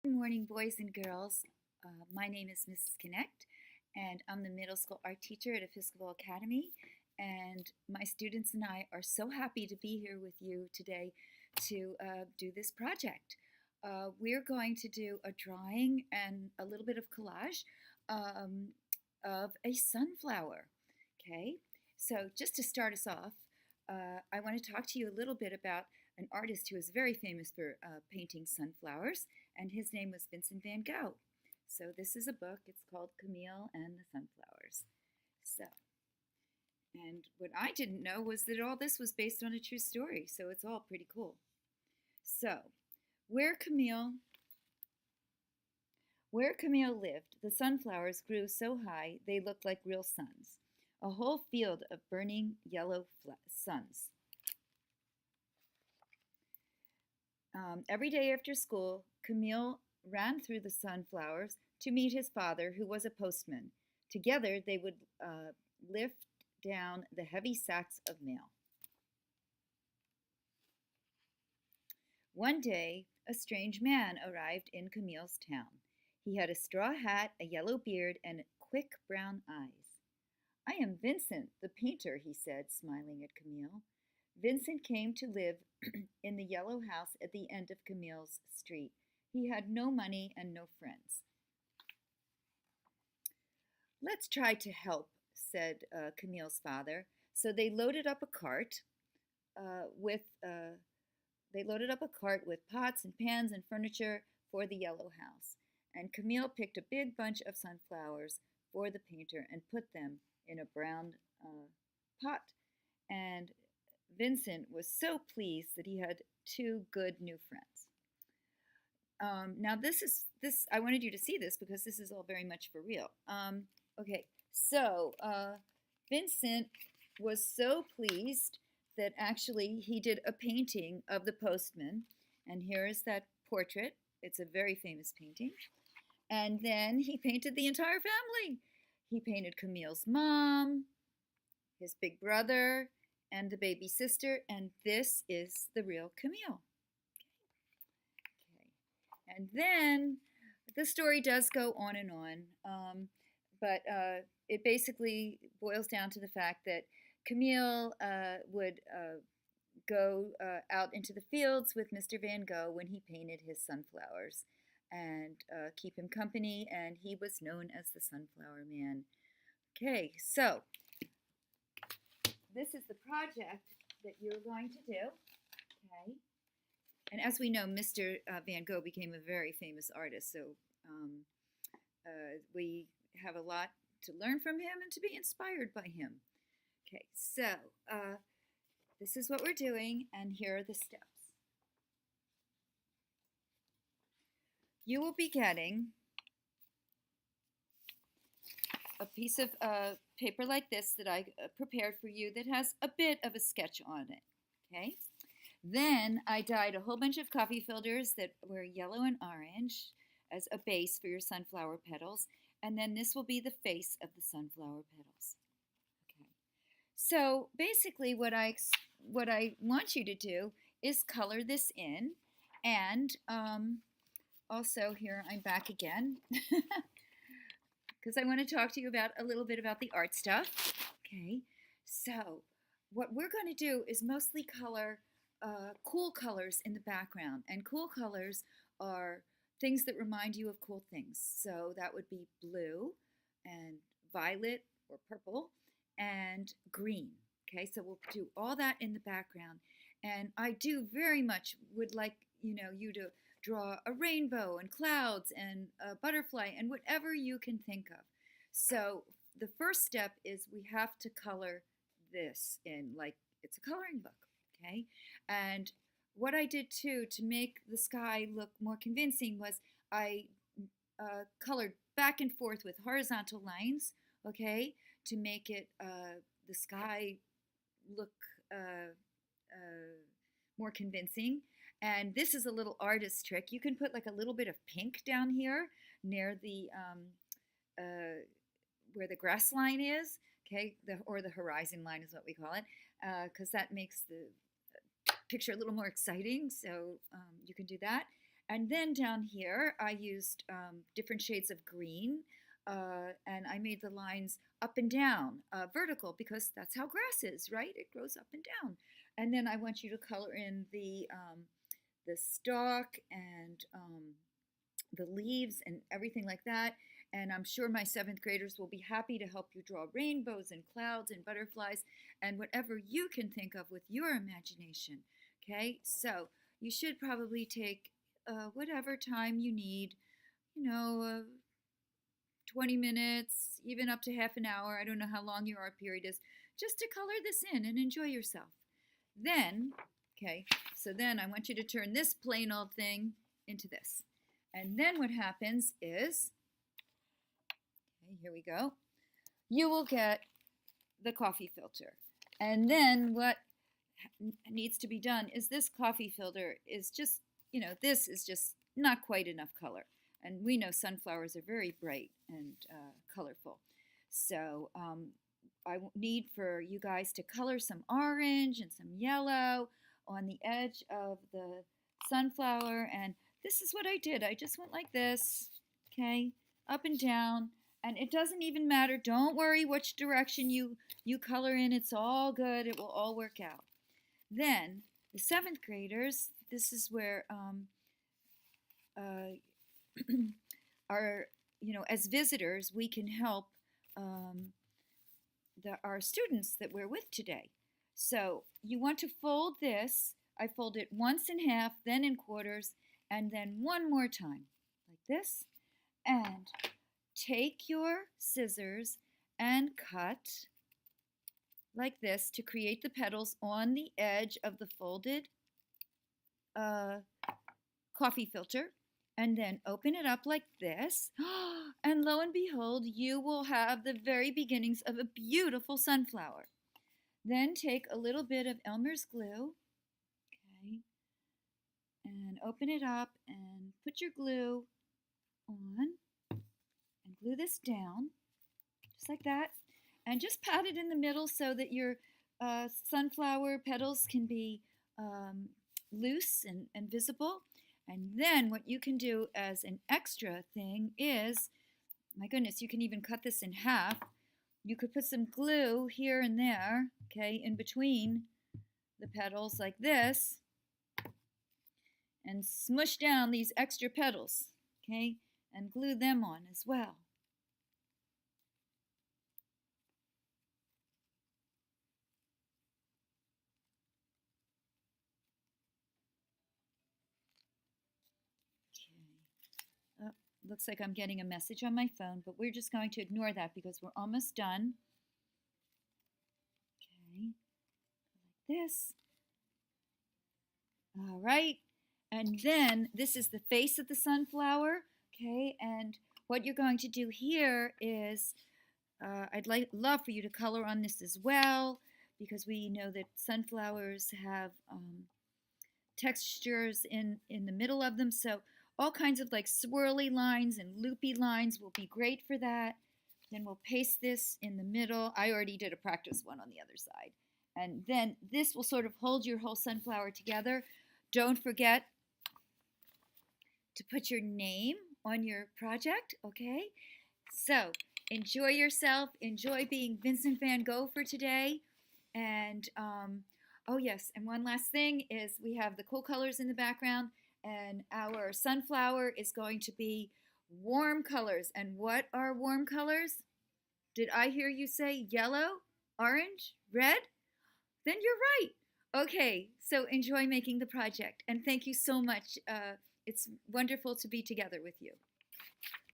Good morning, boys and girls. My name is Mrs. Connect, and I'm the middle school art teacher at Episcopal Academy. And my students and I are so happy to be here with you today to do this project. We're going to do a drawing and a little bit of collage um, of a sunflower. Okay, so just to start us off, I want to talk to you a little bit about an artist who is very famous for painting sunflowers, and his name was Vincent van Gogh. So this is a book. It's called Camille and the Sunflowers. So, and what I didn't know was that all this was based on a true story. So it's all pretty cool. So, where Camille where Camille lived, the sunflowers grew so high they looked like real suns. A whole field of burning yellow suns. Every day after school, Camille ran through the sunflowers to meet his father, who was a postman. Together, they would lift down the heavy sacks of mail. One day, a strange man arrived in Camille's town. He had a straw hat, a yellow beard, and quick brown eyes. "I am Vincent, the painter," he said, smiling at Camille. Vincent came to live in the yellow house at the end of Camille's street. He had no money and no friends. "Let's try to help," said Camille's father. So they loaded up a cart with pots and pans and furniture for the yellow house. And Camille picked a big bunch of sunflowers for the painter and put them in a brown pot. And Vincent was so pleased that he had two good new friends. Now this. I wanted you to see this because this is all very much for real. Okay, so Vincent was so pleased that actually he did a painting of the postman, and here is that portrait. It's a very famous painting. And then he painted the entire family. He painted Camille's mom, his big brother, and the baby sister, and this is the real Camille. Okay. And then the story does go on and on, but it basically boils down to the fact that Camille would go out into the fields with Mr. Van Gogh when he painted his sunflowers and keep him company, and he was known as the Sunflower Man. Okay, so this is the project that you're going to do. Okay, and as we know, Mr. Van Gogh became a very famous artist, so we have a lot to learn from him and to be inspired by him. Okay, so this is what we're doing, and here are the steps. You will be getting a piece of paper like this that I prepared for you that has a bit of a sketch on it. Okay. Then I dyed a whole bunch of coffee filters that were yellow and orange as a base for your sunflower petals. And then this will be the face of the sunflower petals. Okay. So basically what I want you to do is color this in. And also here I'm back again because I want to talk to you about a little bit about the art stuff. Okay, so what we're going to do is mostly color cool colors in the background, and cool colors are things that remind you of cool things. So that would be blue and violet or purple and green. Okay, so we'll do all that in the background, and I do very much would like you to draw a rainbow and clouds and a butterfly and whatever you can think of. So the first step is we have to color this in like it's a coloring book, okay? And what I did too to make the sky look more convincing was I colored back and forth with horizontal lines, okay, to make it the sky look more convincing. And this is a little artist trick. You can put like a little bit of pink down here near the where the grass line is, okay, or the horizon line is what we call it, because that makes the picture a little more exciting. So you can do that. And then down here, I used different shades of green, and I made the lines up and down, vertical, because that's how grass is, right? It grows up and down. And then I want you to color in the stalk and the leaves and everything like that. And I'm sure my seventh graders will be happy to help you draw rainbows and clouds and butterflies and whatever you can think of with your imagination. Okay, so you should probably take whatever time you need, you know, 20 minutes, even up to half an hour. I don't know how long your art period is, just to color this in and enjoy yourself. Then, okay, so then I want you to turn this plain old thing into this. And then what happens is, okay, here we go, you will get the coffee filter. And then what needs to be done is this coffee filter is just, this is just not quite enough color. And we know sunflowers are very bright and colorful. So I need for you guys to color some orange and some yellow on the edge of the sunflower. And this is what I did. I just went like this, okay, up and down. And it doesn't even matter. Don't worry which direction you color in. It's all good. It will all work out. Then the seventh graders, this is where our, as visitors, we can help our students that we're with today. So you want to fold this. I fold it once in half, then in quarters, and then one more time, like this. And take your scissors and cut like this to create the petals on the edge of the folded coffee filter. And then open it up like this. And lo and behold, you will have the very beginnings of a beautiful sunflower. Then take a little bit of Elmer's glue, okay, and open it up and put your glue on and glue this down, just like that. And just pat it in the middle so that your sunflower petals can be loose and visible. And then what you can do as an extra thing is, my goodness, you can even cut this in half. You could put some glue here and there, okay, in between the petals like this, and smush down these extra petals, okay, and glue them on as well. Looks like I'm getting a message on my phone, but we're just going to ignore that because we're almost done. Okay, like this. All right, and then this is the face of the sunflower, okay, and what you're going to do here is, I'd love for you to color on this as well, because we know that sunflowers have textures in the middle of them, so all kinds of like swirly lines and loopy lines will be great for that. Then we'll paste this in the middle. I already did a practice one on the other side. And then this will sort of hold your whole sunflower together. Don't forget to put your name on your project, okay? So enjoy yourself. Enjoy being Vincent van Gogh for today. And oh yes, and one last thing is we have the cool colors in the background. And our sunflower is going to be warm colors. And what are warm colors? Did I hear you say yellow, orange, red? Then you're right. Okay, so enjoy making the project. And thank you so much. It's wonderful to be together with you.